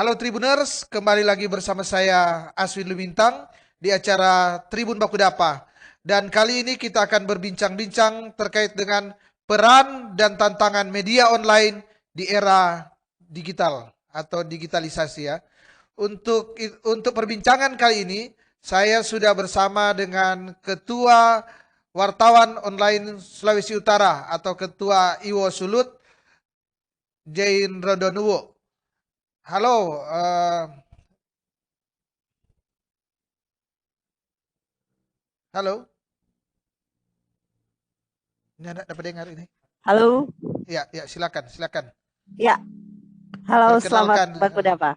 Halo Tribuners, kembali lagi bersama saya Aswin Lumintang di acara Tribun Bakudapa. Dan kali ini kita akan berbincang-bincang terkait dengan peran dan tantangan media online di era digital atau digitalisasi ya. Untuk perbincangan kali ini saya sudah bersama dengan Ketua Wartawan Online Sulawesi Utara atau Ketua Iwo Sulut, Jain Rodonuwo. Halo, halo. Ini anak dapat dengar ini. Halo, Ya, ya, silakan, silakan. ya, halo, selamat Perkenalkan. Bakudapa.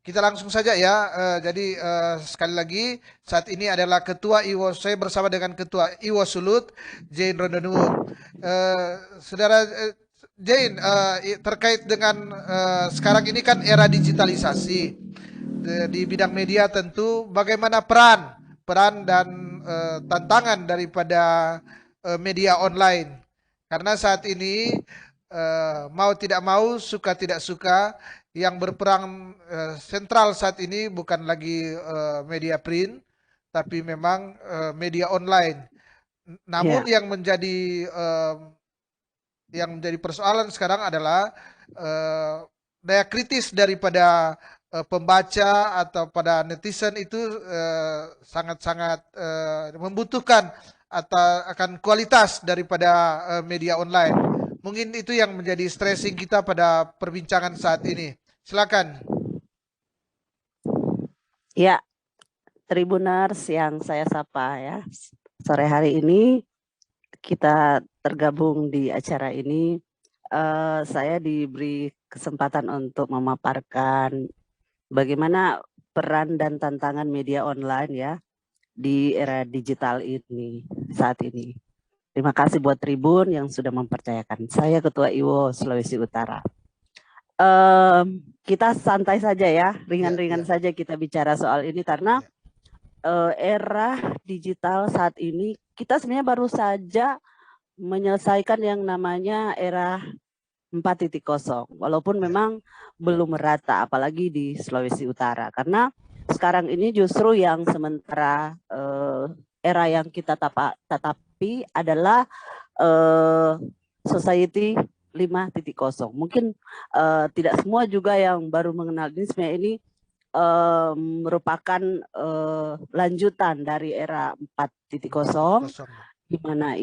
Kita langsung saja ya. Jadi sekali lagi saat ini adalah Ketua Iwo. Saya bersama dengan Ketua Iwo Sulut, Jane Rondonuwo. Saudara Jane, terkait dengan sekarang ini kan era digitalisasi di bidang media tentu bagaimana peran dan tantangan daripada media online. Karena saat ini mau tidak mau, suka tidak suka, yang berperang sentral saat ini bukan lagi media print, tapi memang media online. Namun Ya, yang menjadi persoalan sekarang adalah eh, daya kritis daripada pembaca atau pada netizen itu sangat-sangat membutuhkan atau akan kualitas daripada media online. Mungkin itu yang menjadi stressing kita pada perbincangan saat ini. Silakan. ya, Tribuners yang saya sapa ya. Sore hari ini kita tergabung di acara ini. Saya diberi kesempatan untuk memaparkan bagaimana peran dan tantangan media online ya di era digital ini saat ini. Terima kasih buat Tribun yang sudah mempercayakan. Saya Ketua Iwo Sulawesi Utara. Kita santai saja ya, Ya, ringan-ringan ya, saja kita bicara soal ini karena ya. era digital saat ini kita sebenarnya baru saja menyelesaikan yang namanya era 4.0, walaupun Ya. memang belum merata apalagi di Sulawesi Utara karena sekarang ini justru yang sementara era yang kita tatapi adalah society 5.0. Mungkin tidak semua juga yang baru mengenal ini sebenarnya ini merupakan lanjutan dari era 4.0 Kosong. di mana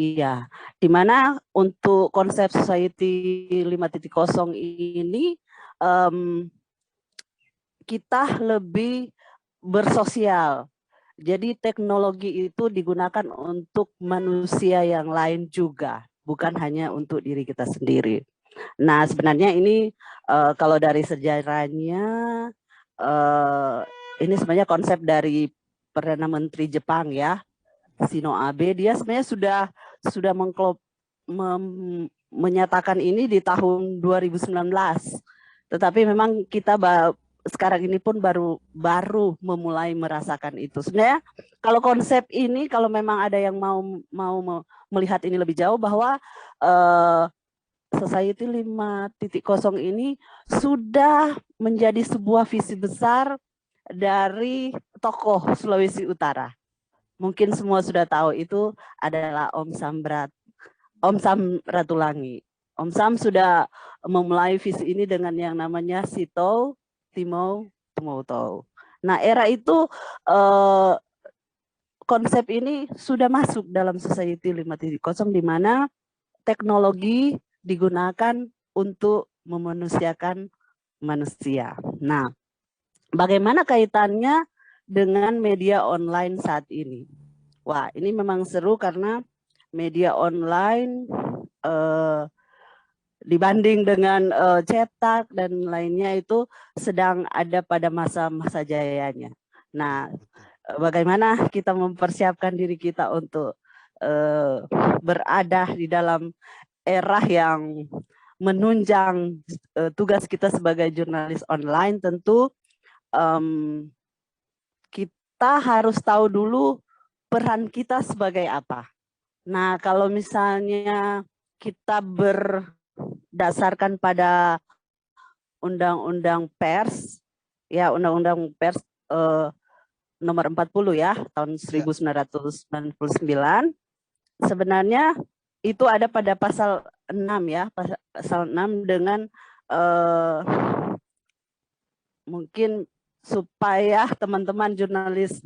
di mana untuk konsep society 5.0 ini kita lebih bersosial. Jadi teknologi itu digunakan untuk manusia yang lain juga, bukan hanya untuk diri kita sendiri. Nah, sebenarnya ini kalau dari sejarahnya ini sebenarnya konsep dari Perdana Menteri Jepang ya, Shinzo Abe. Dia sebenarnya sudah menyatakan ini di tahun 2019. Tetapi memang kita sekarang ini pun baru memulai merasakan itu. Sebenarnya kalau konsep ini, kalau memang ada yang mau melihat ini lebih jauh bahwa Society 5.0 ini sudah menjadi sebuah visi besar dari tokoh Sulawesi Utara. Mungkin semua sudah tahu itu adalah Om Sam Ratulangi. Om Sam sudah memulai visi ini dengan yang namanya Sito Timo Tumoto. Nah, era itu konsep ini sudah masuk dalam Society 5.0 di mana teknologi digunakan untuk memanusiakan manusia. Nah, bagaimana kaitannya dengan media online saat ini? Wah, ini memang seru karena media online dibanding dengan cetak dan lainnya itu sedang ada pada masa-masa jayanya. Nah, bagaimana kita mempersiapkan diri kita untuk berada di dalam era yang menunjang tugas kita sebagai jurnalis online, tentu kita harus tahu dulu peran kita sebagai apa. Nah, kalau misalnya kita berdasarkan pada Undang-Undang Pers, ya Undang-Undang Pers nomor 40 ya tahun 1999, sebenarnya itu ada pada pasal 6 ya, pasal 6 dengan mungkin supaya teman-teman jurnalis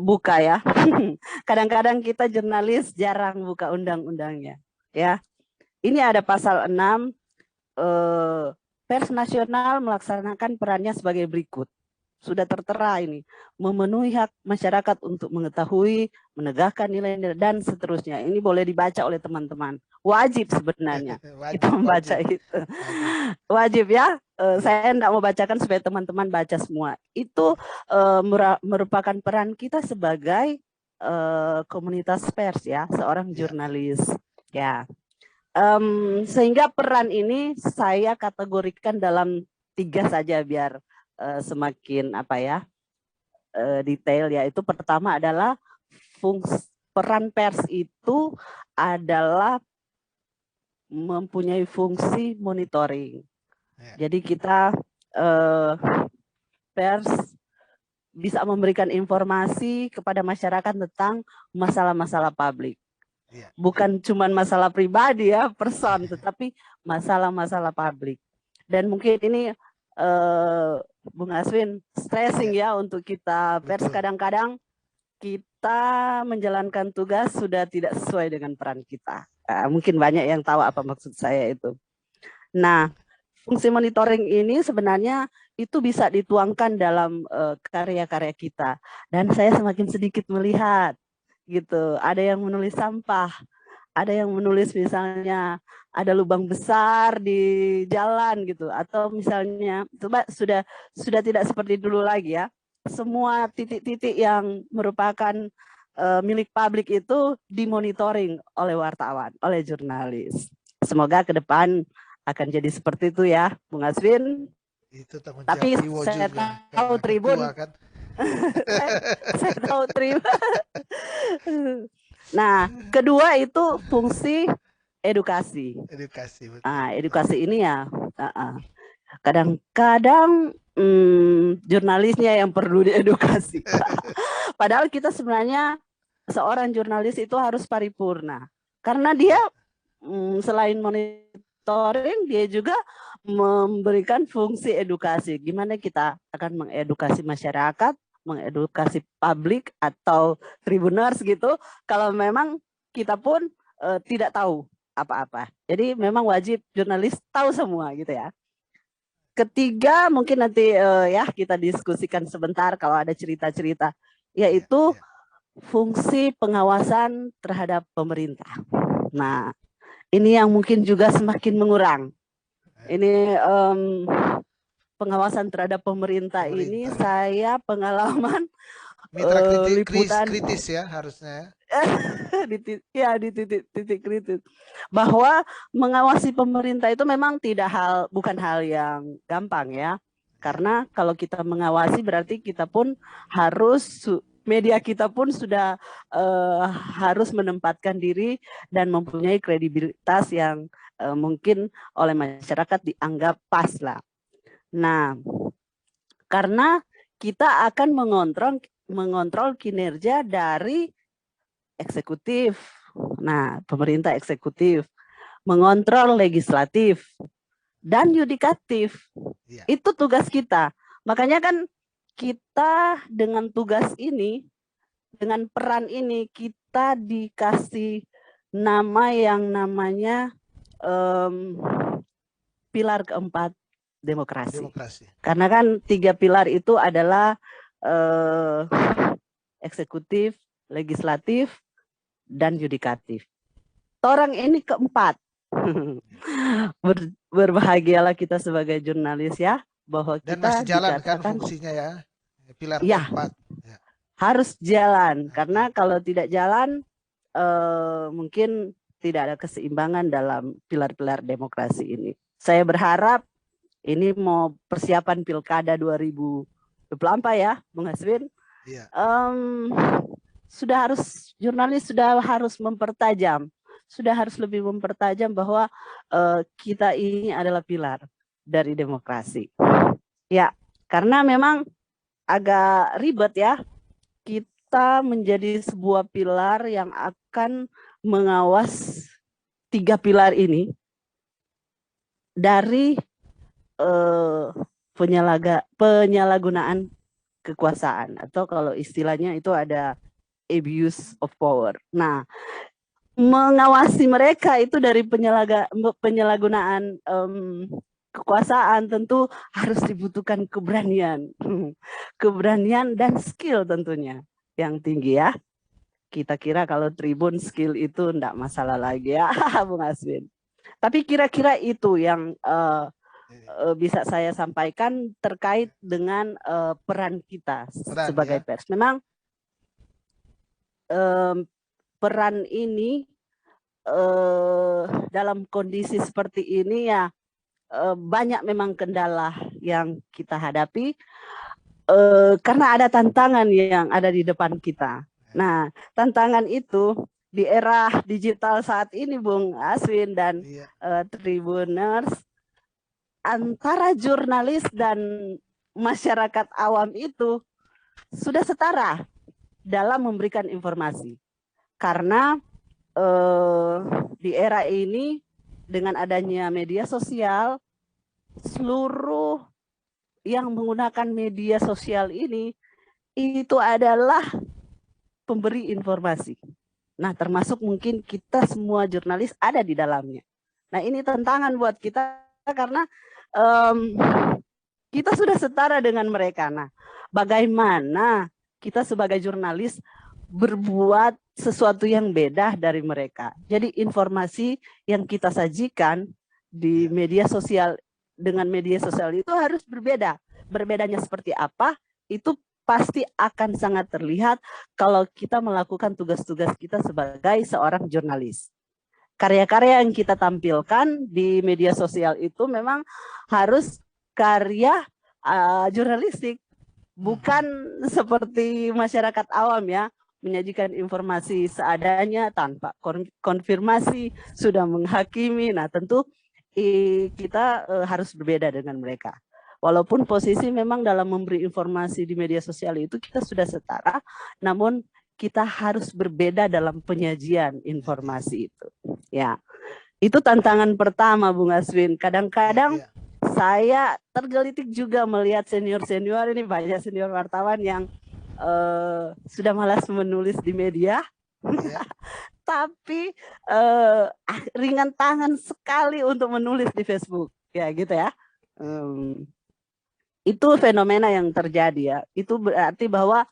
buka ya. Kadang-kadang kita jurnalis jarang buka undang-undangnya ya. Ini ada pasal 6, pers nasional melaksanakan perannya sebagai berikut. Sudah tertera ini, memenuhi hak masyarakat untuk mengetahui, menegakkan nilai-nilai, dan seterusnya. Ini boleh dibaca oleh teman-teman. Wajib sebenarnya kita membaca itu. Wajib ya. Saya tidak mau bacakan supaya teman-teman baca semua. Itu merupakan peran kita sebagai komunitas pers ya, seorang jurnalis ya. Sehingga peran ini saya kategorikan dalam 3 saja biar semakin detail, yaitu pertama adalah peran pers itu adalah mempunyai fungsi monitoring. Jadi kita pers bisa memberikan informasi kepada masyarakat tentang masalah-masalah publik. Bukan cuma masalah pribadi ya, person, tetapi masalah-masalah publik. Dan mungkin ini Bung Aswin stressing ya untuk kita pers. Kadang-kadang kita menjalankan tugas sudah tidak sesuai dengan peran kita. Mungkin banyak yang tahu apa maksud saya itu. Nah, fungsi monitoring ini sebenarnya itu bisa dituangkan dalam karya-karya kita. Dan saya semakin sedikit melihat gitu. Ada yang menulis sampah, ada yang menulis misalnya ada lubang besar di jalan gitu, atau misalnya coba sudah tidak seperti dulu lagi ya. Semua titik-titik yang merupakan milik publik itu dimonitoring oleh wartawan, oleh jurnalis. Semoga ke depan akan jadi seperti itu ya, Bung Aswin. Itu tapi saya tahu Tribun kan? saya tahu Tribun. Nah, kedua itu fungsi edukasi. Betul. Edukasi ini ya kadang-kadang jurnalisnya yang perlu diedukasi. Padahal kita sebenarnya seorang jurnalis itu harus paripurna. Karena dia selain monitoring, dia juga memberikan fungsi edukasi. Gimana kita akan mengedukasi masyarakat, mengedukasi publik atau tribuners gitu, kalau memang kita pun tidak tahu apa-apa. Jadi memang wajib jurnalis tahu semua gitu ya. Ketiga mungkin nanti ya kita diskusikan sebentar kalau ada cerita-cerita, yaitu fungsi pengawasan terhadap pemerintah. Nah, ini yang mungkin juga semakin mengurang. Ini pengawasan terhadap pemerintah ini saya pengalaman mitra liputan kritis ya harusnya di titik kritis, bahwa mengawasi pemerintah itu memang bukan hal yang gampang ya, karena kalau kita mengawasi berarti kita pun harus, media kita pun sudah harus menempatkan diri dan mempunyai kredibilitas yang mungkin oleh masyarakat dianggap pas lah. Nah, karena kita akan mengontrol kinerja dari eksekutif. Nah, pemerintah eksekutif, mengontrol legislatif dan yudikatif. Itu tugas kita. Makanya kan kita dengan tugas ini, dengan peran ini, kita dikasih nama yang namanya pilar keempat demokrasi. Karena kan 3 pilar itu adalah eksekutif, legislatif, dan yudikatif. Orang ini keempat. Berbahagialah kita sebagai jurnalis ya, bahwa dan kita masih jalan kan fungsinya ya, pilar keempat. Ya. Harus jalan, karena kalau tidak jalan mungkin tidak ada keseimbangan dalam pilar-pilar demokrasi ini. Saya berharap ini mau persiapan Pilkada 2024 ya, Bung Aswin. Jurnalis sudah harus mempertajam sudah harus lebih mempertajam bahwa kita ini adalah pilar dari demokrasi. Ya, karena memang agak ribet ya, kita menjadi sebuah pilar yang akan mengawas 3 pilar ini dari penyalahgunaan kekuasaan, atau kalau istilahnya itu ada abuse of power. Nah, mengawasi mereka itu dari penyalahgunaan kekuasaan tentu harus dibutuhkan keberanian, keberanian dan skill tentunya yang tinggi ya. Kita kira kalau Tribun skill itu enggak masalah lagi ya, Bung Aswin. Tapi kira-kira itu yang bisa saya sampaikan terkait dengan peran kita sebagai pers. Memang peran ini dalam kondisi seperti ini ya banyak memang kendala yang kita hadapi karena ada tantangan yang ada di depan kita. Nah, tantangan itu di era digital saat ini, Bung Aswin dan Tribuners, antara jurnalis dan masyarakat awam itu sudah setara dalam memberikan informasi. Karena di era ini dengan adanya media sosial, seluruh yang menggunakan media sosial ini itu adalah pemberi informasi. Nah, termasuk mungkin kita semua jurnalis ada di dalamnya. Nah, ini tantangan buat kita karena kita sudah setara dengan mereka. Nah, bagaimana kita sebagai jurnalis berbuat sesuatu yang beda dari mereka. Jadi informasi yang kita sajikan di media sosial dengan media sosial itu harus berbeda. Berbedanya seperti apa? Itu pasti akan sangat terlihat kalau kita melakukan tugas-tugas kita sebagai seorang jurnalis. Karya-karya yang kita tampilkan di media sosial itu memang harus karya jurnalistik, bukan seperti masyarakat awam ya, menyajikan informasi seadanya tanpa konfirmasi, sudah menghakimi. Nah, tentu kita harus berbeda dengan mereka. Walaupun posisi memang dalam memberi informasi di media sosial itu kita sudah setara, namun kita harus berbeda dalam penyajian informasi itu. Ya, itu tantangan pertama, Bung Aswin. Kadang-kadang saya tergelitik juga melihat senior-senior ini, banyak senior wartawan yang sudah malas menulis di media, tapi ringan tangan sekali untuk menulis di Facebook, ya gitu ya. Itu fenomena yang terjadi ya. Itu berarti bahwa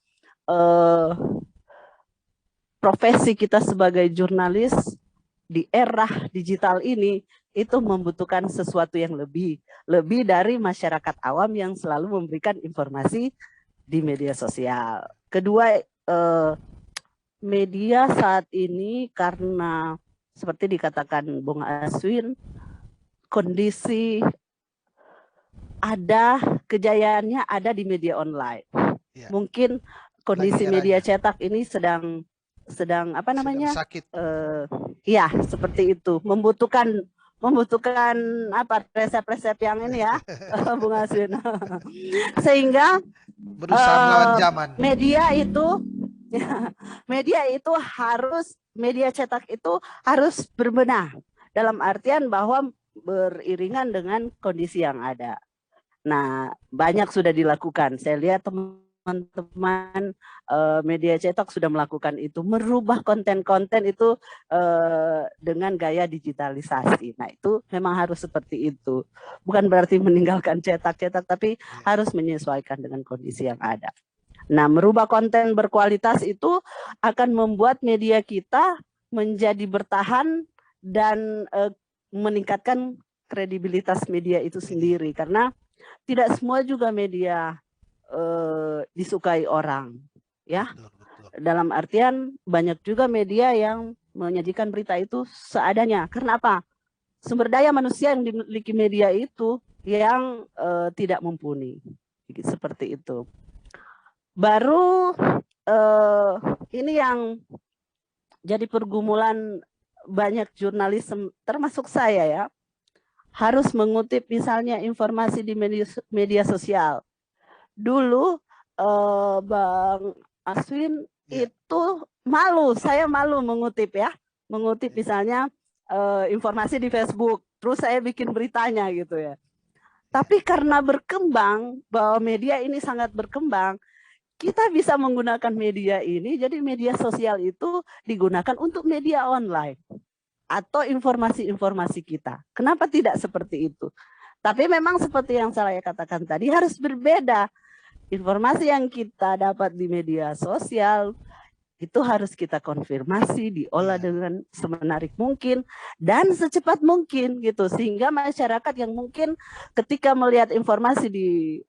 profesi kita sebagai jurnalis di era digital ini itu membutuhkan sesuatu yang lebih dari masyarakat awam yang selalu memberikan informasi di media sosial. Kedua, media saat ini karena seperti dikatakan Bung Aswin, kondisi ada kejayaannya ada di media online. Ya. Mungkin kondisi media cetak ini sedang apa namanya? Sedang sakit. Ya, seperti itu. Membutuhkan apa resep-resep yang ini ya, Bung Aswin. Sehingga berusaha melawan zaman. Media cetak itu harus berbenah dalam artian bahwa beriringan dengan kondisi yang ada. Nah, banyak sudah dilakukan. Saya lihat teman-teman media cetak sudah melakukan itu, merubah konten-konten itu dengan gaya digitalisasi. Nah, itu memang harus seperti itu. Bukan berarti meninggalkan cetak-cetak, tapi harus menyesuaikan dengan kondisi yang ada. Nah, merubah konten berkualitas itu akan membuat media kita menjadi bertahan dan meningkatkan kredibilitas media itu sendiri. Karena tidak semua juga media disukai orang, ya. Dalam artian banyak juga media yang menyajikan berita itu seadanya. Karena apa? Sumber daya manusia yang dimiliki media itu yang tidak mumpuni, seperti itu. Baru ini yang jadi pergumulan banyak jurnalis termasuk saya ya harus mengutip misalnya informasi di media sosial. Dulu Bang Aswin itu malu, saya malu mengutip ya, mengutip misalnya informasi di Facebook, terus saya bikin beritanya gitu ya. Tapi karena berkembang, bahwa media ini sangat berkembang, kita bisa menggunakan media ini, jadi media sosial itu digunakan untuk media online atau informasi-informasi kita. Kenapa tidak seperti itu? Tapi memang seperti yang saya katakan tadi harus berbeda. Informasi yang kita dapat di media sosial itu harus kita konfirmasi, diolah dengan semenarik mungkin dan secepat mungkin gitu, sehingga masyarakat yang mungkin ketika melihat informasi di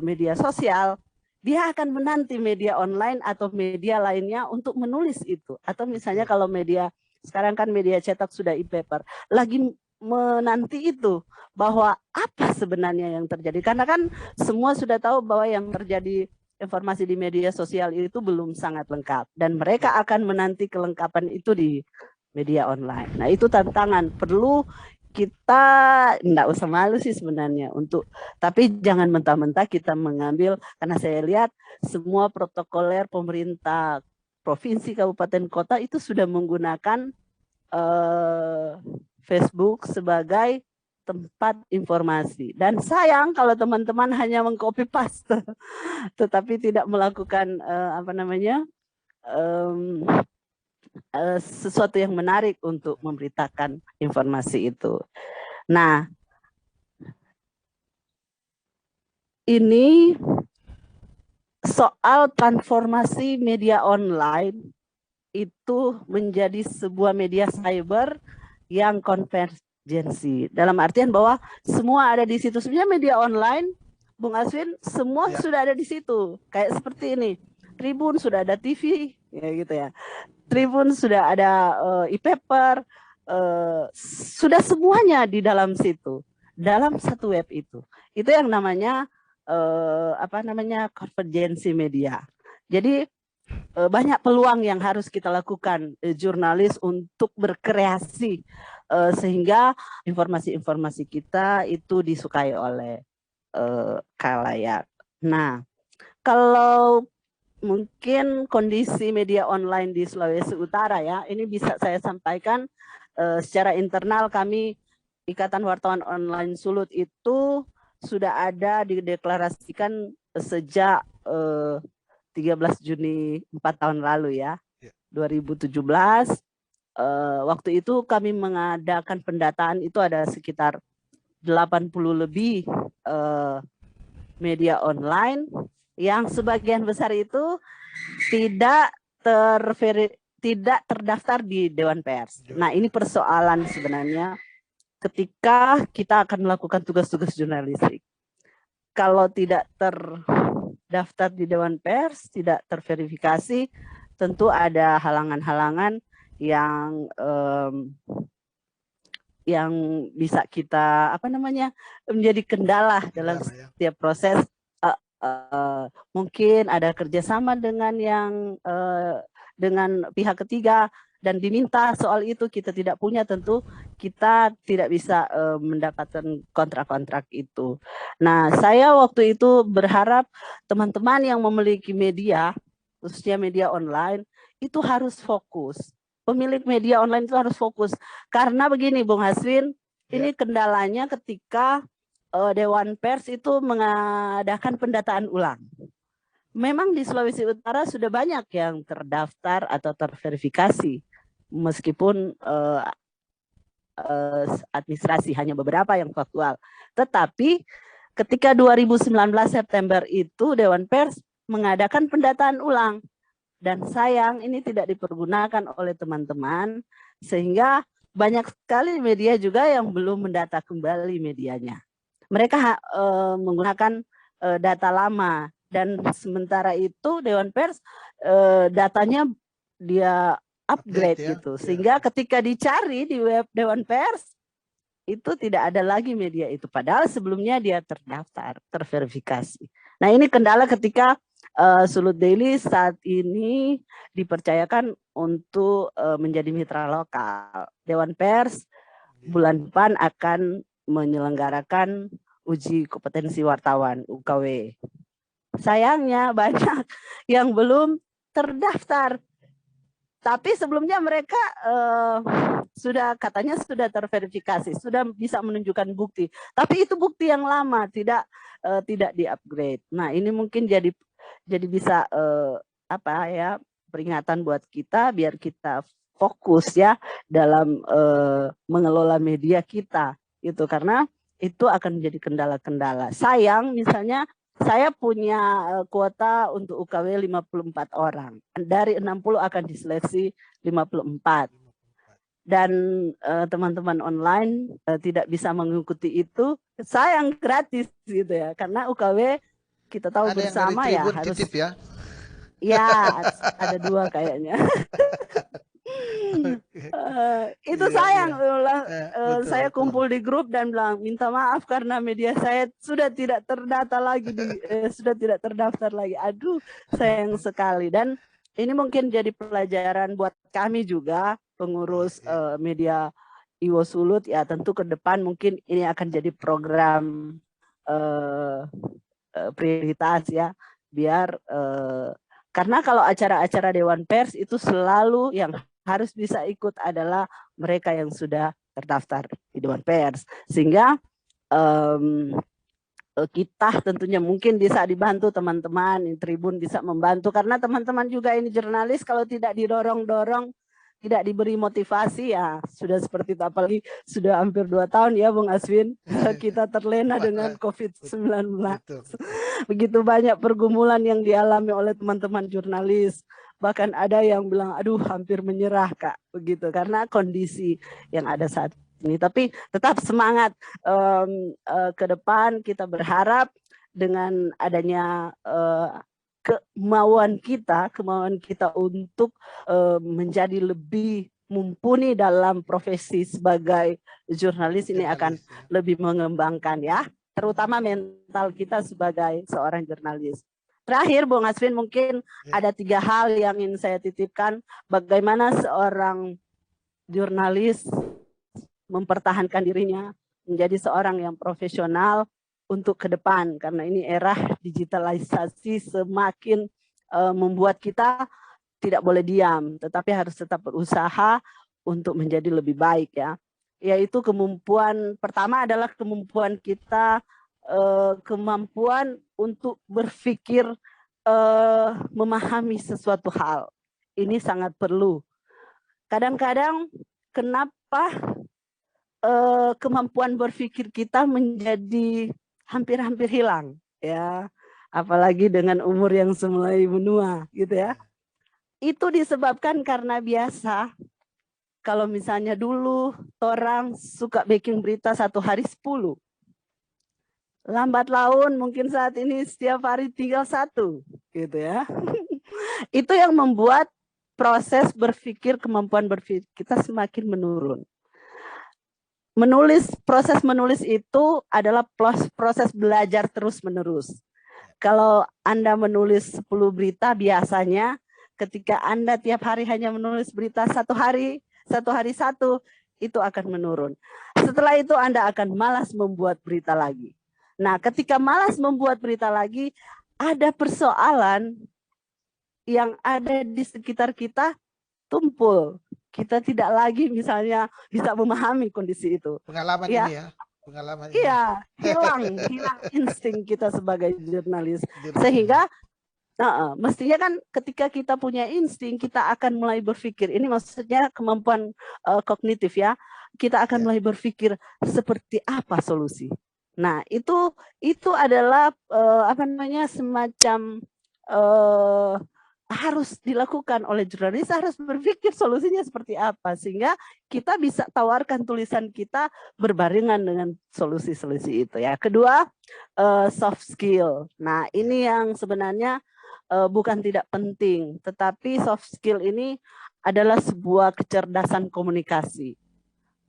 media sosial dia akan menanti media online atau media lainnya untuk menulis itu. Atau misalnya kalau media sekarang kan media cetak sudah e-paper, lagi menanti itu bahwa apa sebenarnya yang terjadi, karena kan semua sudah tahu bahwa yang terjadi informasi di media sosial itu belum sangat lengkap dan mereka akan menanti kelengkapan itu di media online. Nah itu tantangan, perlu kita enggak usah malu sih sebenarnya untuk, tapi jangan mentah-mentah kita mengambil, karena saya lihat semua protokoler pemerintah provinsi, kabupaten, kota itu sudah menggunakan Facebook sebagai tempat informasi. Dan sayang kalau teman-teman hanya mengcopy paste, tetapi tidak melakukan sesuatu yang menarik untuk memberitakan informasi itu. Nah, ini soal transformasi media online itu menjadi sebuah media cyber yang konvergensi. Dalam artian bahwa semua ada di situ. Sebenarnya media online, Bung Aswin, semua sudah ada di situ. Kayak seperti ini. Tribun sudah ada TV, ya gitu ya. Tribun sudah ada e-paper, sudah semuanya di dalam situ, dalam satu web itu. Itu yang namanya konvergensi media. Jadi banyak peluang yang harus kita lakukan jurnalis untuk berkreasi sehingga informasi-informasi kita itu disukai oleh khalayak. Nah, kalau mungkin kondisi media online di Sulawesi Utara ya, ini bisa saya sampaikan secara internal. Kami Ikatan Wartawan Online Sulut itu sudah ada dideklarasikan sejak 13 Juni 4 tahun lalu ya, 2017. Waktu itu kami mengadakan pendataan, itu ada sekitar 80 lebih media online yang sebagian besar itu tidak terdaftar di Dewan Pers. Nah ini persoalan sebenarnya ketika kita akan melakukan tugas-tugas jurnalistik. Kalau tidak terdaftar di Dewan Pers, tidak terverifikasi, tentu ada halangan-halangan yang bisa kita menjadi kendala dalam setiap proses. Mungkin ada kerjasama dengan pihak ketiga dan diminta soal itu, kita tidak punya, tentu kita tidak bisa mendapatkan kontrak-kontrak itu. Nah, saya waktu itu berharap teman-teman yang memiliki media, khususnya media online, itu harus fokus. Pemilik media online itu harus fokus. Karena begini, Bung Haswin, ini kendalanya ketika Dewan Pers itu mengadakan pendataan ulang. Memang di Sulawesi Utara sudah banyak yang terdaftar atau terverifikasi, meskipun administrasi hanya beberapa yang faktual. Tetapi ketika 2019 September itu Dewan Pers mengadakan pendataan ulang. Dan sayang ini tidak dipergunakan oleh teman-teman, sehingga banyak sekali media juga yang belum mendata kembali medianya. Mereka menggunakan data lama, dan sementara itu Dewan Pers datanya dia upgrade gitu, sehingga ketika dicari di web Dewan Pers itu tidak ada lagi media itu, padahal sebelumnya dia terdaftar, terverifikasi. Nah ini kendala ketika Sulut Daily saat ini dipercayakan untuk menjadi mitra lokal. Dewan Pers bulan depan akan menyelenggarakan uji kompetensi wartawan UKW. Sayangnya banyak yang belum terdaftar. Tapi sebelumnya mereka katanya sudah terverifikasi, sudah bisa menunjukkan bukti. Tapi itu bukti yang lama, tidak di-upgrade. Nah, ini mungkin jadi bisa peringatan buat kita biar kita fokus ya dalam mengelola media kita gitu, karena itu akan menjadi kendala-kendala. Sayang misalnya saya punya kuota untuk UKW 54 orang. Dari 60 akan diseleksi 54. Dan teman-teman online tidak bisa mengikuti itu. Sayang, gratis gitu ya. Karena UKW kita tahu Ada bersama yang dari Tribun harus titip ya. Ya, ada 2 kayaknya. Itu Iya, sayang, betul, saya betul. kumpul di grup dan bilang minta maaf karena media saya sudah tidak terdata lagi sudah tidak terdaftar lagi. Aduh, sayang sekali. Dan ini mungkin jadi pelajaran buat kami juga pengurus media Iwo Sulut ya, tentu ke depan mungkin ini akan jadi program prioritas ya, biar karena kalau acara-acara Dewan Pers itu selalu yang harus bisa ikut adalah mereka yang sudah terdaftar di Dewan Pers. Sehingga kita tentunya mungkin bisa dibantu teman-teman, Tribun bisa membantu. Karena teman-teman juga ini jurnalis, kalau tidak didorong-dorong, tidak diberi motivasi ya sudah seperti itu. Apalagi sudah hampir 2 tahun ya Bung Aswin, kita terlena dengan COVID-19. Begitu banyak pergumulan yang dialami oleh teman-teman jurnalis. Bahkan ada yang bilang, aduh hampir menyerah Kak, begitu, karena kondisi yang ada saat ini. Tapi tetap semangat ke depan. Kita berharap dengan adanya kemauan kita untuk menjadi lebih mumpuni dalam profesi sebagai jurnalis ini akan lebih mengembangkan ya, terutama mental kita sebagai seorang jurnalis. Terakhir, Bung Aswin, mungkin ada 3 hal yang ingin saya titipkan. Bagaimana seorang jurnalis mempertahankan dirinya menjadi seorang yang profesional untuk ke depan, karena ini era digitalisasi semakin membuat kita tidak boleh diam, tetapi harus tetap berusaha untuk menjadi lebih baik ya. Yaitu kemampuan pertama adalah kemampuan kita, kemampuan untuk berpikir, memahami sesuatu hal. Ini sangat perlu. Kadang-kadang kenapa kemampuan berpikir kita menjadi hampir-hampir hilang ya, apalagi dengan umur yang mulai menua gitu ya. Itu disebabkan karena biasa kalau misalnya dulu orang suka bikin berita 1 hari 10, lambat laun mungkin saat ini setiap hari tinggal 1 gitu ya. Itu yang membuat proses berpikir, kemampuan berpikir kita semakin menurun. Proses menulis itu adalah proses belajar terus-menerus. Kalau Anda menulis 10 berita, biasanya ketika Anda tiap hari hanya menulis berita 1 hari 1, itu akan menurun. Setelah itu Anda akan malas membuat berita lagi. Nah, ketika malas membuat berita lagi, ada persoalan yang ada di sekitar kita tumpul. Kita tidak lagi misalnya bisa memahami kondisi itu. Pengalaman ya, ini ya. Pengalaman iya, hilang insting kita sebagai jurnalis. Sehingga mestinya kan ketika kita punya insting, kita akan mulai berpikir. Ini maksudnya kemampuan kognitif ya. Kita akan mulai berpikir seperti apa solusi. Nah, itu adalah semacam harus dilakukan oleh jurnalis, harus berpikir solusinya seperti apa, sehingga kita bisa tawarkan tulisan kita berbarengan dengan solusi-solusi itu ya. Kedua, soft skill. Nah, ini yang sebenarnya bukan tidak penting, tetapi soft skill ini adalah sebuah kecerdasan komunikasi.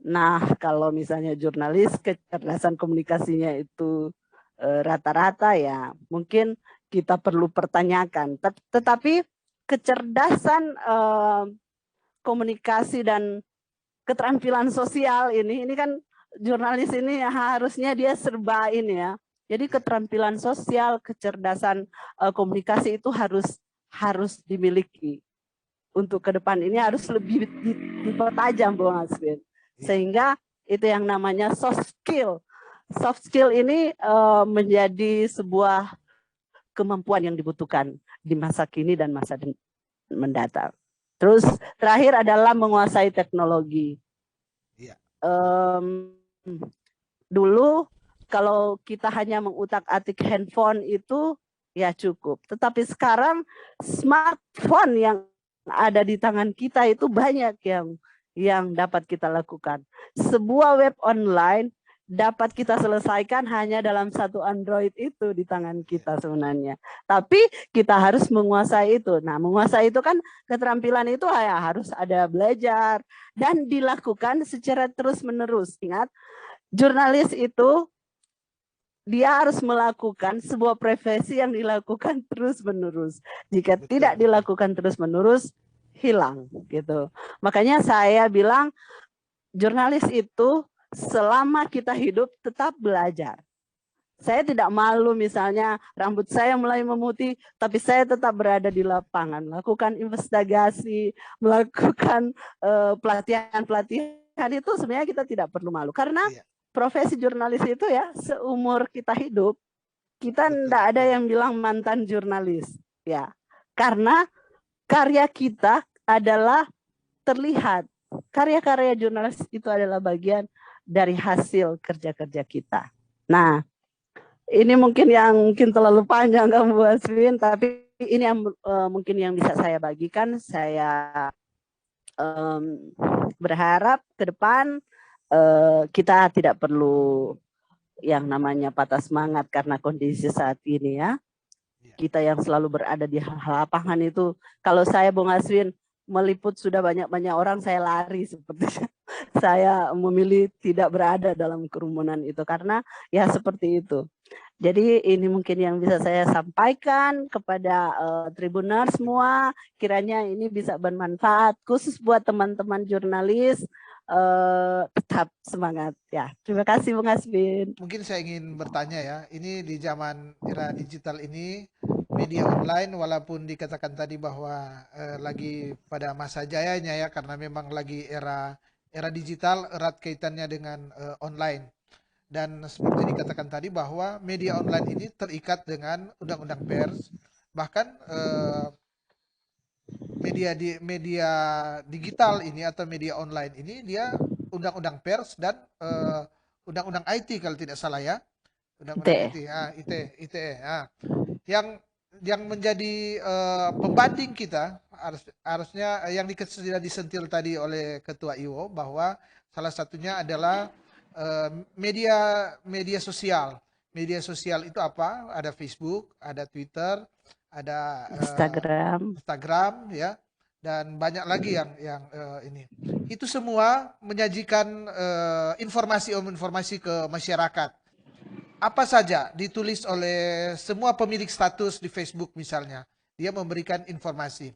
Nah, kalau misalnya jurnalis kecerdasan komunikasinya itu rata-rata ya, mungkin kita perlu pertanyakan. Tetapi kecerdasan komunikasi dan keterampilan sosial ini kan jurnalis ini harusnya dia serba ini ya. Jadi keterampilan sosial, kecerdasan komunikasi itu harus dimiliki. Untuk ke depan ini harus lebih dipertajam, Bung Aswin. Sehingga itu yang namanya soft skill. Soft skill ini menjadi sebuah kemampuan yang dibutuhkan di masa kini dan masa mendatang. Terus terakhir adalah menguasai teknologi. Dulu kalau kita hanya mengutak-atik handphone itu ya cukup. Tetapi sekarang smartphone yang ada di tangan kita itu banyak yang dapat kita lakukan. Sebuah web online dapat kita selesaikan hanya dalam satu Android itu di tangan kita sebenarnya. Tapi kita harus menguasai itu. Nah, menguasai itu kan keterampilan itu ya harus ada belajar dan dilakukan secara terus-menerus. Ingat, jurnalis itu dia harus melakukan sebuah profesi yang dilakukan terus-menerus. Jika tidak dilakukan terus-menerus, hilang gitu. Makanya saya bilang jurnalis itu selama kita hidup tetap belajar. Saya tidak malu misalnya rambut saya mulai memutih, tapi saya tetap berada di lapangan, melakukan investigasi, melakukan pelatihan-pelatihan itu sebenarnya kita tidak perlu malu. Karena profesi jurnalis itu ya seumur kita hidup, kita tidak ada yang bilang mantan jurnalis. Ya, karena karya kita adalah terlihat. Karya-karya jurnalis itu adalah bagian dari hasil kerja-kerja kita. Nah, ini mungkin terlalu panjang kamu Bu Aswin, tapi ini yang mungkin yang bisa saya bagikan. Saya berharap ke depan kita tidak perlu yang namanya patah semangat karena kondisi saat ini ya. Kita yang selalu berada di lapangan itu, kalau saya Bung Aswin meliput sudah banyak-banyak orang, saya lari sepertinya. Saya memilih tidak berada dalam kerumunan itu karena ya seperti itu. Jadi ini mungkin yang bisa saya sampaikan kepada Tribuners semua, kiranya ini bisa bermanfaat khusus buat teman-teman jurnalis. Tetap semangat ya. Terima kasih Bung Aswin. Mungkin saya ingin bertanya ya, ini di zaman era digital ini, media online walaupun dikatakan tadi bahwa lagi pada masa jayanya ya, karena memang lagi era digital, erat kaitannya dengan online. Dan seperti dikatakan tadi bahwa media online ini terikat dengan undang-undang pers, bahkan media digital ini atau media online ini dia undang-undang pers dan undang-undang IT kalau tidak salah ya, undang-undang IT, ITE, yang menjadi pembanding kita harusnya yang sudah disentil tadi oleh Ketua IWO bahwa salah satunya adalah media sosial. Media sosial itu apa? Ada Facebook, ada Twitter, ada Instagram ya, dan banyak lagi yang ini. Itu semua menyajikan informasi ke masyarakat. Apa saja ditulis oleh semua pemilik status di Facebook misalnya, dia memberikan informasi.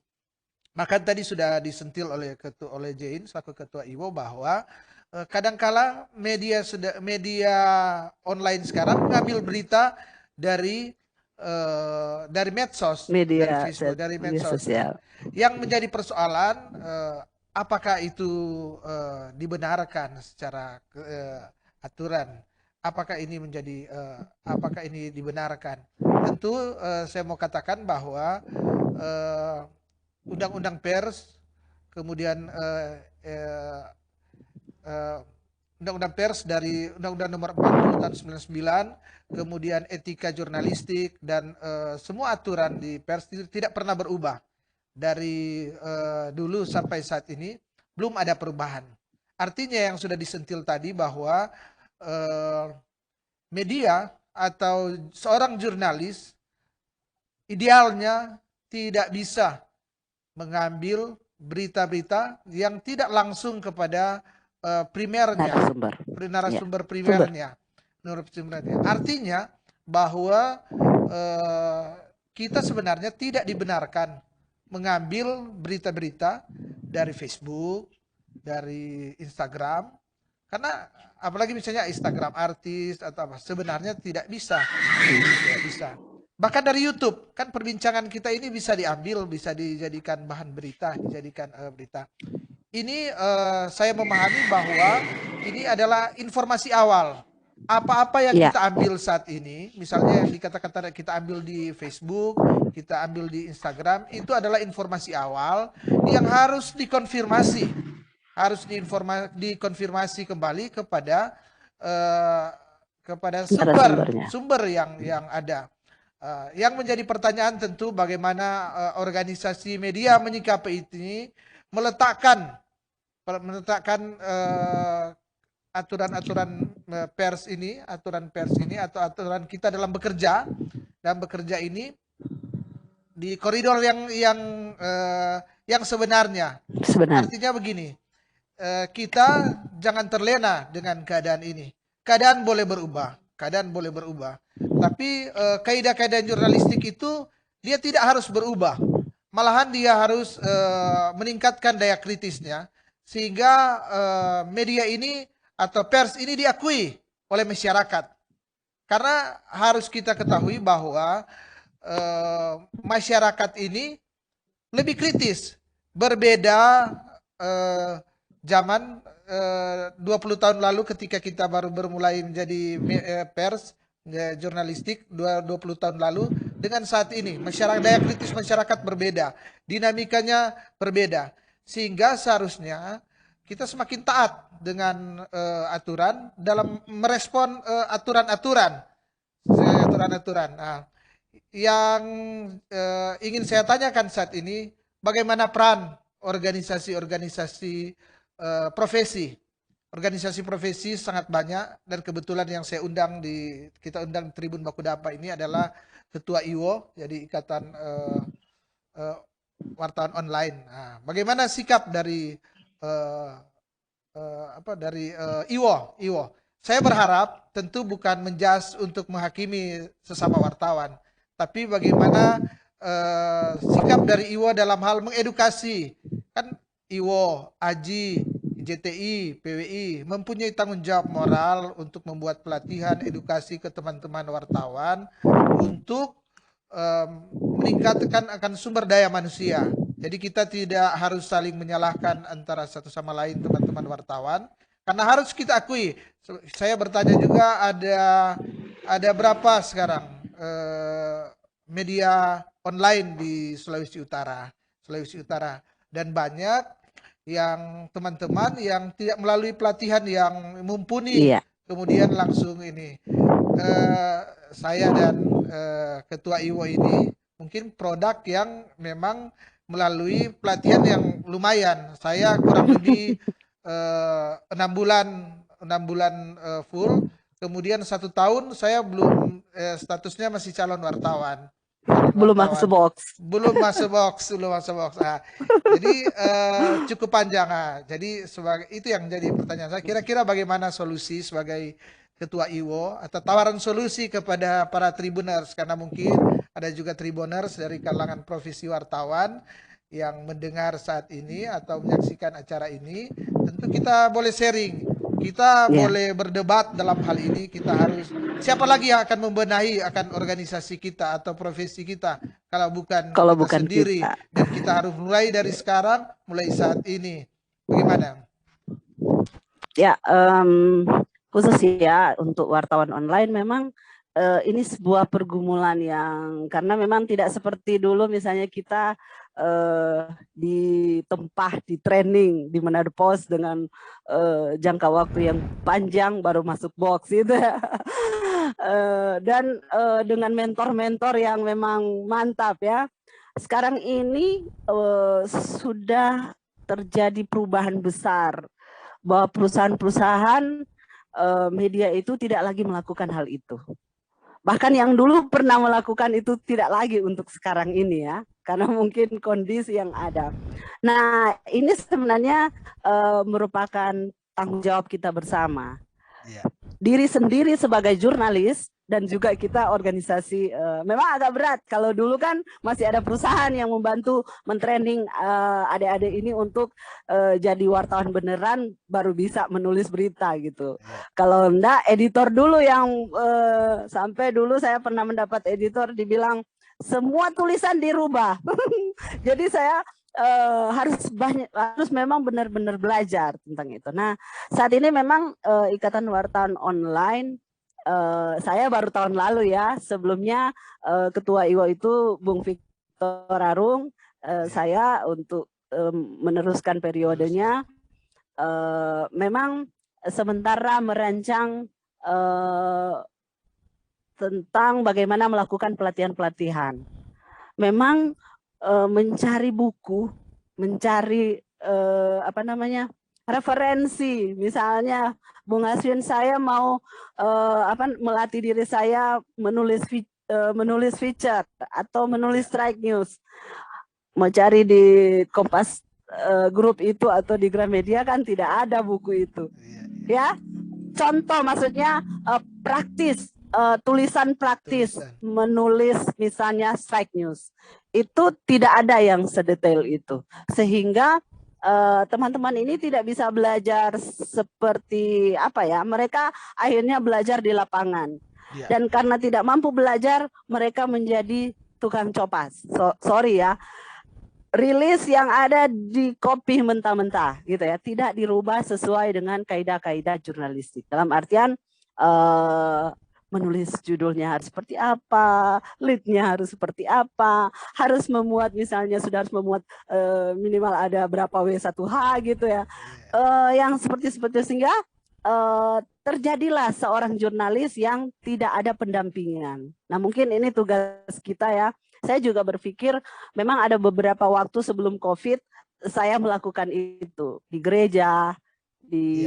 Maka tadi sudah disentil oleh Jane selaku Ketua IWO bahwa kadangkala media online sekarang mengambil berita dari medsos, dari Facebook, dari medsos. Yang menjadi persoalan apakah itu dibenarkan secara aturan? Apakah ini apakah ini dibenarkan? Tentu saya mau katakan bahwa undang-undang pers, kemudian undang-undang pers dari Undang-Undang Nomor 40 tahun 99, kemudian etika jurnalistik dan semua aturan di pers tidak pernah berubah dari dulu sampai saat ini, belum ada perubahan. Artinya yang sudah disentil tadi bahwa media atau seorang jurnalis idealnya tidak bisa mengambil berita-berita yang tidak langsung kepada primernya, narasumber primernya. Artinya bahwa kita sebenarnya tidak dibenarkan mengambil berita-berita dari Facebook, dari Instagram. Karena apalagi misalnya Instagram artis atau apa, sebenarnya tidak bisa. Tidak bisa. Bahkan dari YouTube, kan perbincangan kita ini bisa diambil, bisa dijadikan bahan berita, dijadikan berita. Ini saya memahami bahwa ini adalah informasi awal. Apa-apa yang Ya, kita ambil saat ini, misalnya yang dikatakan tadi kita ambil di Facebook, kita ambil di Instagram, itu adalah informasi awal yang harus dikonfirmasi, harus dikonfirmasi kembali eh, kepada sumber narasumbernya. sumber yang ada. Yang menjadi pertanyaan tentu bagaimana organisasi media menyikapi ini, meletakkan aturan-aturan aturan pers ini atau aturan kita dalam bekerja ini di koridor yang sebenarnya. Sebenarnya. Artinya begini, kita jangan terlena dengan keadaan ini. Keadaan boleh berubah, tapi kaidah-kaidah jurnalistik itu dia tidak harus berubah. Malahan dia harus meningkatkan daya kritisnya sehingga media ini atau pers ini diakui oleh masyarakat. Karena harus kita ketahui bahwa masyarakat ini lebih kritis, berbeda zaman 20 tahun lalu ketika kita baru bermulai menjadi pers jurnalistik 20 tahun lalu dengan saat ini. Daya kritis masyarakat berbeda, dinamikanya berbeda, sehingga seharusnya kita semakin taat dengan aturan dalam merespon aturan-aturan. Nah, yang ingin saya tanyakan saat ini, bagaimana peran organisasi-organisasi profesi? Organisasi profesi sangat banyak, dan kebetulan yang kita undang Tribun Baku Dapa ini adalah Ketua IWO, jadi Ikatan Wartawan Online. Nah, bagaimana sikap dari IWO? Saya berharap tentu bukan menjas untuk menghakimi sesama wartawan, tapi bagaimana sikap dari IWO dalam hal mengedukasi. Kan IWO, AJI, JTI, PWI mempunyai tanggung jawab moral untuk membuat pelatihan edukasi ke teman-teman wartawan untuk meningkatkan akan sumber daya manusia. Jadi kita tidak harus saling menyalahkan antara satu sama lain teman-teman wartawan, karena harus kita akui. Saya bertanya juga, ada berapa sekarang media online di Sulawesi Utara, dan banyak yang teman-teman yang tidak melalui pelatihan yang mumpuni, kemudian langsung ini. Saya dan Ketua IWO ini mungkin produk yang memang melalui pelatihan yang lumayan. Saya kurang lebih 6 bulan full, kemudian 1 tahun saya belum statusnya masih calon wartawan. Belum masuk box. Nah, jadi cukup panjang. Jadi itu yang jadi pertanyaan saya. Kira-kira bagaimana solusi sebagai Ketua IWO atau tawaran solusi kepada para tribuners, karena mungkin ada juga tribuners dari kalangan profesi wartawan yang mendengar saat ini atau menyaksikan acara ini. Tentu kita boleh sharing, kita boleh berdebat dalam hal ini. Kita harus, siapa lagi yang akan membenahi akan organisasi kita atau profesi kita kalau bukan kita sendiri. Dan kita harus mulai dari sekarang, mulai saat ini. Bagaimana? Ya, khusus ya untuk wartawan online memang ini sebuah pergumulan yang, karena memang tidak seperti dulu misalnya kita ditempah, di training di Manado Post dengan jangka waktu yang panjang baru masuk box gitu. Dan dengan mentor-mentor yang memang mantap ya. Sekarang ini sudah terjadi perubahan besar bahwa perusahaan-perusahaan media itu tidak lagi melakukan hal itu. Bahkan yang dulu pernah melakukan itu tidak lagi untuk sekarang ini ya, karena mungkin kondisi yang ada. Nah, ini sebenarnya merupakan tanggung jawab kita bersama. Diri sendiri sebagai jurnalis dan juga kita organisasi memang agak berat. Kalau dulu kan masih ada perusahaan yang membantu mentraining adik-adik ini untuk jadi wartawan beneran baru bisa menulis berita gitu. Kalau enggak, editor dulu yang sampai dulu saya pernah mendapat editor dibilang semua tulisan dirubah. Jadi saya harus memang benar-benar belajar tentang itu. Nah, saat ini memang Ikatan Wartawan Online saya baru tahun lalu ya. Sebelumnya Ketua IWO itu Bung Victor Arung, saya untuk meneruskan periodenya. Memang sementara merancang tentang bagaimana melakukan pelatihan-pelatihan. Memang mencari buku, mencari referensi, misalnya Bung Aswin, saya mau melatih diri saya menulis feature atau menulis strike news, mau cari di Kompas grup itu atau di Gramedia kan tidak ada buku itu, ya. Contoh maksudnya praktis. Tulisan praktis menulis misalnya strike news itu tidak ada yang sedetail itu, sehingga teman-teman ini tidak bisa belajar seperti mereka akhirnya belajar di lapangan dan karena tidak mampu belajar mereka menjadi tukang copas. Sorry ya, rilis yang ada di copy mentah-mentah gitu ya, tidak dirubah sesuai dengan kaidah-kaidah jurnalistik, dalam artian menulis judulnya harus seperti apa, lead-nya harus seperti apa, harus memuat misalnya sudah harus memuat minimal ada berapa W1H gitu ya, yang seperti sehingga terjadilah seorang jurnalis yang tidak ada pendampingan. Nah mungkin ini tugas kita ya. Saya juga berpikir memang ada beberapa waktu sebelum COVID saya melakukan itu di gereja, di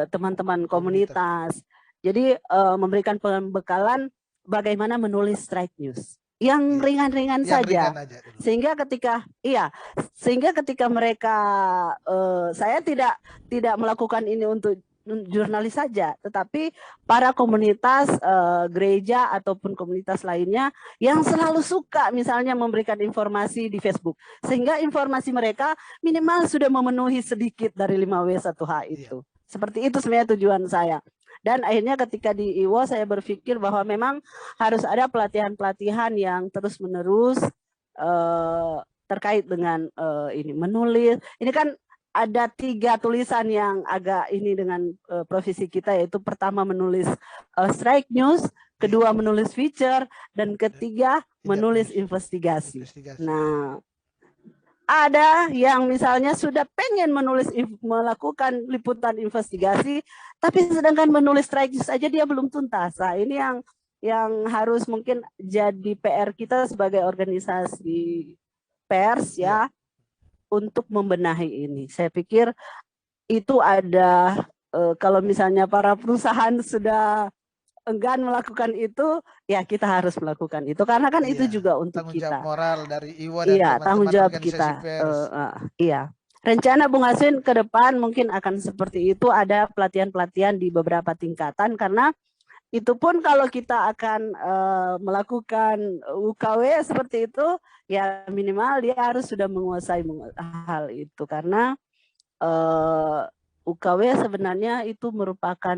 teman-teman komunitas. Jadi memberikan pembekalan bagaimana menulis strike news yang ringan-ringan saja, sehingga ketika mereka saya tidak melakukan ini untuk jurnalis saja, tetapi para komunitas gereja ataupun komunitas lainnya yang selalu suka misalnya memberikan informasi di Facebook, sehingga informasi mereka minimal sudah memenuhi sedikit dari 5W1H itu. Seperti itu sebenarnya tujuan saya. Dan akhirnya ketika di IWO saya berpikir bahwa memang harus ada pelatihan-pelatihan yang terus-menerus terkait dengan ini menulis. Ini kan ada 3 tulisan yang agak ini dengan profesi kita, yaitu pertama menulis strike news, kedua menulis feature, dan ketiga menulis investigasi. Nah, ada yang misalnya sudah pengen melakukan liputan investigasi, tapi sedangkan menulis strike news saja dia belum tuntas. Nah, ini yang harus mungkin jadi PR kita sebagai organisasi pers ya, untuk membenahi ini. Saya pikir itu ada kalau misalnya para perusahaan sudah enggan melakukan itu, ya kita harus melakukan itu karena kan itu juga untuk tanggung kita. Jawab moral dari IWO dan teman-teman tanggung jawab organisasi kita. pers. Rencana Bung Aswin ke depan mungkin akan seperti itu, ada pelatihan-pelatihan di beberapa tingkatan, karena itu pun kalau kita akan melakukan UKW seperti itu, ya minimal dia harus sudah menguasai hal itu, karena UKW sebenarnya itu merupakan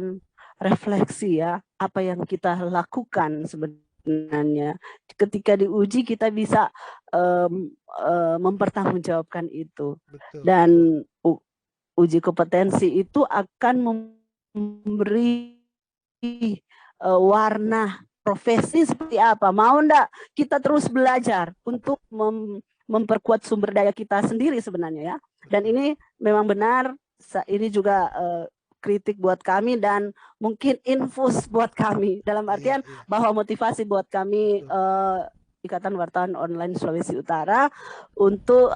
refleksi ya, apa yang kita lakukan sebenarnya. Ketika diuji kita bisa mempertanggungjawabkan itu. Betul. Dan uji kompetensi itu akan memberi warna profesi seperti apa. Mau enggak kita terus belajar untuk memperkuat sumber daya kita sendiri sebenarnya ya. Dan ini memang benar, ini juga kritik buat kami dan mungkin infus buat kami, dalam artian bahwa motivasi buat kami Ikatan Wartawan Online Sulawesi Utara untuk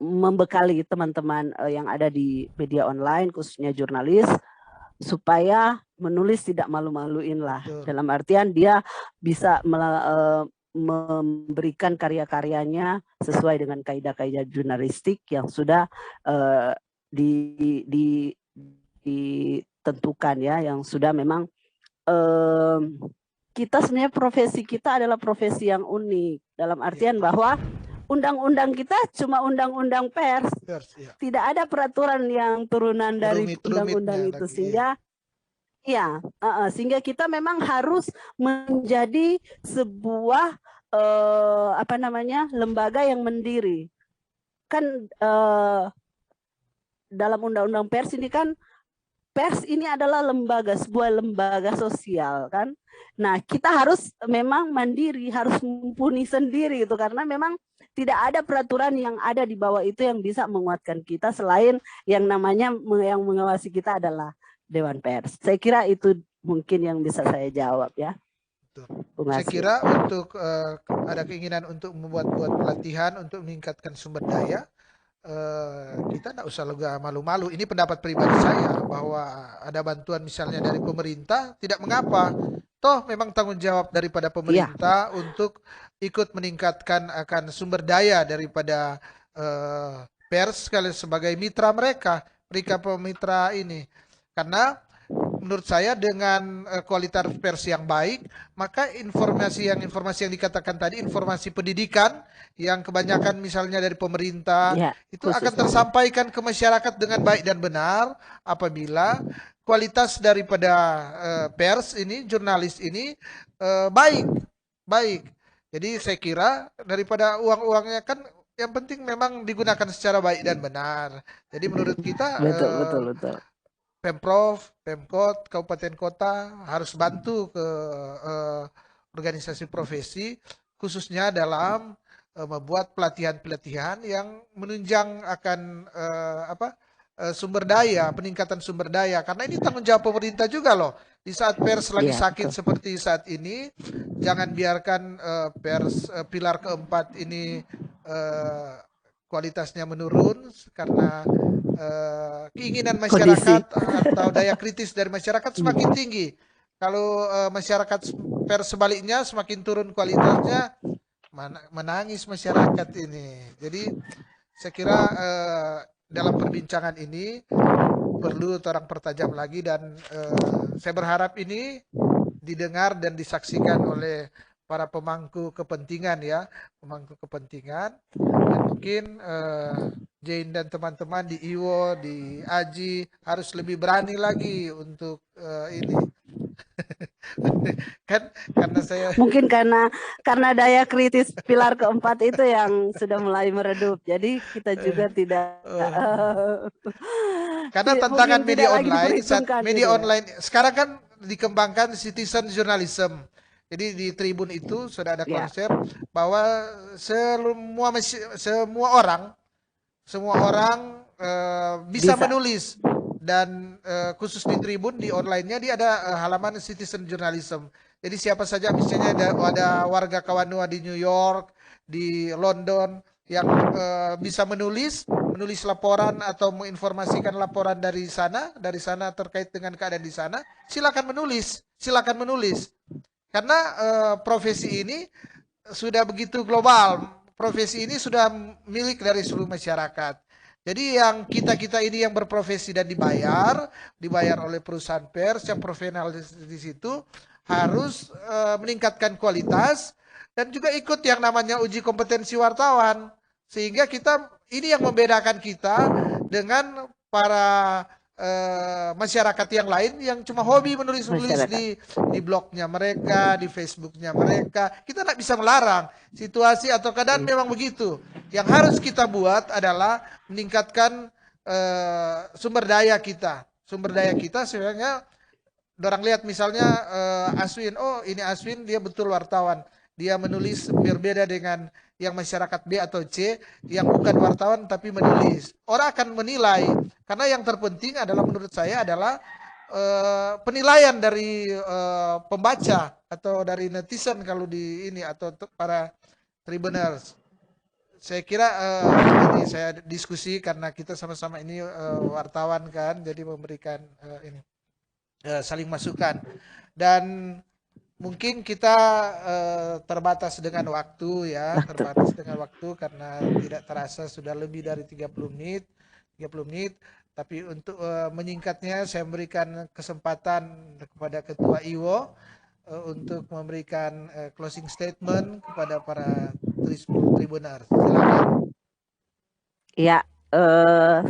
membekali teman-teman yang ada di media online, khususnya jurnalis, supaya menulis tidak malu-maluin lah. Dalam artian dia bisa memberikan karya-karyanya sesuai dengan kaidah-kaidah jurnalistik yang sudah ditentukan ya, yang sudah memang kita sebenarnya profesi kita adalah profesi yang unik dalam artian bahwa undang-undang kita cuma undang-undang pers, tidak ada peraturan yang turunan dari undang-undang itu, sehingga sehingga kita memang harus menjadi sebuah lembaga yang mandiri. Kan dalam undang-undang pers ini kan, pers ini adalah sebuah lembaga sosial kan. Nah, kita harus memang mandiri, harus mumpuni sendiri itu, karena memang tidak ada peraturan yang ada di bawah itu yang bisa menguatkan kita selain yang namanya yang mengawasi kita adalah Dewan Pers. Saya kira itu mungkin yang bisa saya jawab ya. Saya kira untuk ada keinginan untuk membuat pelatihan untuk meningkatkan sumber daya, kita tidak usah malu-malu. Ini pendapat pribadi saya, bahwa ada bantuan misalnya dari pemerintah, tidak mengapa. Toh memang tanggung jawab daripada pemerintah untuk ikut meningkatkan akan sumber daya daripada pers sebagai mitra mereka pemitra ini. Karena menurut saya dengan kualitas pers yang baik, maka informasi yang dikatakan tadi, informasi pendidikan yang kebanyakan misalnya dari pemerintah, itu akan tersampaikan ke masyarakat dengan baik dan benar apabila kualitas daripada pers ini, jurnalis ini baik. Jadi saya kira daripada uang-uangnya kan, yang penting memang digunakan secara baik dan benar. Jadi menurut kita betul. Pemprov, Pemkot, kabupaten kota harus bantu ke organisasi profesi, khususnya dalam membuat pelatihan-pelatihan yang menunjang akan sumber daya, peningkatan sumber daya. Karena ini tanggung jawab pemerintah juga loh. Di saat pers lagi sakit seperti saat ini, jangan biarkan pers pilar keempat ini kualitasnya menurun karena keinginan masyarakat atau daya kritis dari masyarakat semakin tinggi. Kalau masyarakat pers sebaliknya semakin turun kualitasnya, menangis masyarakat ini. Jadi saya kira dalam perbincangan ini perlu orang pertajam lagi, dan saya berharap ini didengar dan disaksikan oleh para pemangku kepentingan ya, dan mungkin Jane dan teman-teman di IWO, di AJI harus lebih berani lagi untuk ini. Kan karena saya mungkin karena daya kritis pilar keempat itu yang sudah mulai meredup, jadi kita juga tidak karena tantangan media online online sekarang kan dikembangkan citizen journalism. Jadi di Tribun itu sudah ada konsep bahwa semua orang bisa menulis, dan khusus di Tribun di online-nya dia ada halaman citizen journalism. Jadi siapa saja misalnya ada warga Kawanua di New York, di London yang bisa menulis laporan atau menginformasikan laporan dari sana terkait dengan keadaan di sana, silakan menulis. Karena profesi ini sudah begitu global, profesi ini sudah milik dari seluruh masyarakat. Jadi yang kita ini yang berprofesi dan dibayar oleh perusahaan pers yang profesional di situ, harus meningkatkan kualitas dan juga ikut yang namanya uji kompetensi wartawan, sehingga kita ini yang membedakan kita dengan para masyarakat yang lain yang cuma hobi menulis di blognya mereka, di Facebooknya mereka. Kita tidak bisa melarang, situasi atau keadaan memang begitu. Yang harus kita buat adalah meningkatkan sumber daya kita sebenarnya. Orang lihat misalnya Aswin, oh ini Aswin dia betul wartawan, dia menulis berbeda dengan yang masyarakat B atau C yang bukan wartawan tapi menulis. Orang akan menilai, karena yang terpenting adalah menurut saya adalah penilaian dari pembaca atau dari netizen kalau di ini, atau para tribuners. Saya kira ini saya diskusi karena kita sama-sama ini wartawan kan, jadi memberikan ini saling masukan, dan mungkin kita terbatas dengan waktu ya, karena tidak terasa sudah lebih dari 30 menit. Tapi untuk menyingkatnya, saya memberikan kesempatan kepada Ketua IWO untuk memberikan closing statement kepada para Tribuners. Silakan. Ya,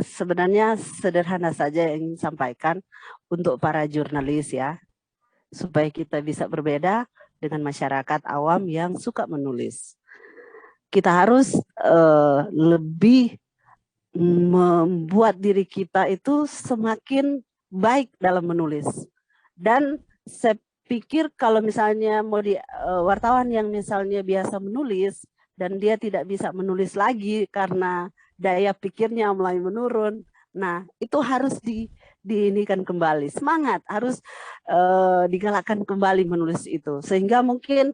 sebenarnya sederhana saja yang ingin sampaikan untuk para jurnalis ya, supaya kita bisa berbeda dengan masyarakat awam yang suka menulis. Kita harus lebih membuat diri kita itu semakin baik dalam menulis. Dan saya pikir kalau misalnya mau wartawan yang misalnya biasa menulis dan dia tidak bisa menulis lagi karena daya pikirnya mulai menurun, nah itu harus diinikan kembali, semangat harus digalakkan kembali menulis itu, sehingga mungkin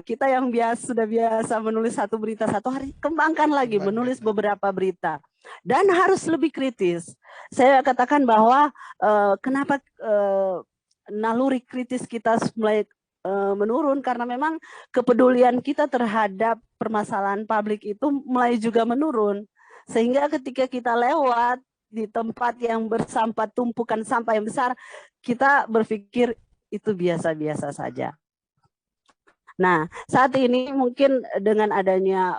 kita yang sudah biasa menulis satu berita satu hari, kembangkan lagi menulis beberapa berita dan harus lebih kritis. Saya katakan bahwa kenapa naluri kritis kita mulai menurun karena memang kepedulian kita terhadap permasalahan publik itu mulai juga menurun, sehingga ketika kita lewat di tempat yang bersampah, tumpukan sampah yang besar, kita berpikir itu biasa-biasa saja. Nah, saat ini mungkin dengan adanya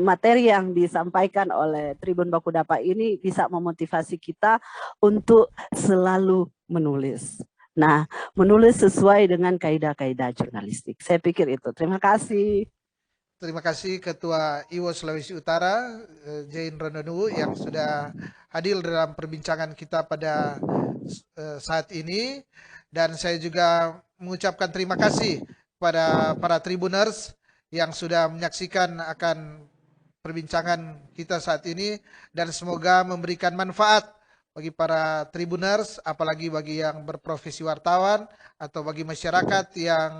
materi yang disampaikan oleh Tribun Bakudapa ini bisa memotivasi kita untuk selalu menulis. Nah, menulis sesuai dengan kaidah-kaidah jurnalistik. Saya pikir itu. Terima kasih. Terima kasih Ketua IWO Sulawesi Utara, Jane Rondonuwu, yang sudah hadir dalam perbincangan kita pada saat ini. Dan saya juga mengucapkan terima kasih kepada para Tribuners yang sudah menyaksikan akan perbincangan kita saat ini, dan semoga memberikan manfaat bagi para Tribuners, apalagi bagi yang berprofesi wartawan atau bagi masyarakat yang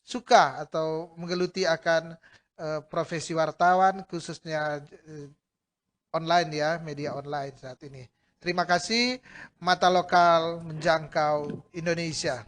suka atau menggeluti akan profesi wartawan, khususnya online ya, media online saat ini. Terima kasih. Mata lokal menjangkau Indonesia.